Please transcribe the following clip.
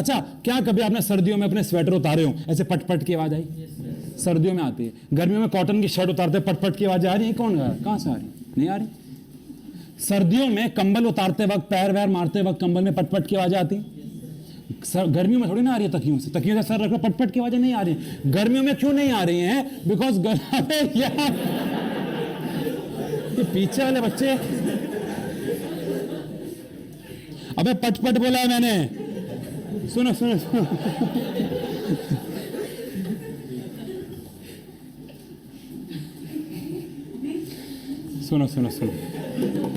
अच्छा, क्या कभी आपने सर्दियों में अपने स्वेटर उतारे हो, ऐसे पट पट की आवाज आई? सर्दियों में आती है। गर्मियों में कॉटन की शर्ट उतारते पट पट की आवाज आ रही है? कौन गा? कहां से आ रही? नहीं आ रही। सर्दियों में कंबल उतारते वक्त, पैर वैर मारते वक्त कंबल में पटपट की आवाज आती? गर्मियों में थोड़ी ना आ रही है। तकियों से सर रखो, पटपट की आवाजें नहीं आ रही। गर्मियों में क्यों नहीं आ रही हैं? बिकॉज यार, ये पीछे वाले बच्चे, अबे पटपट बोला है मैंने। सुनो सुनो सुनो सुनो सुनो सुनो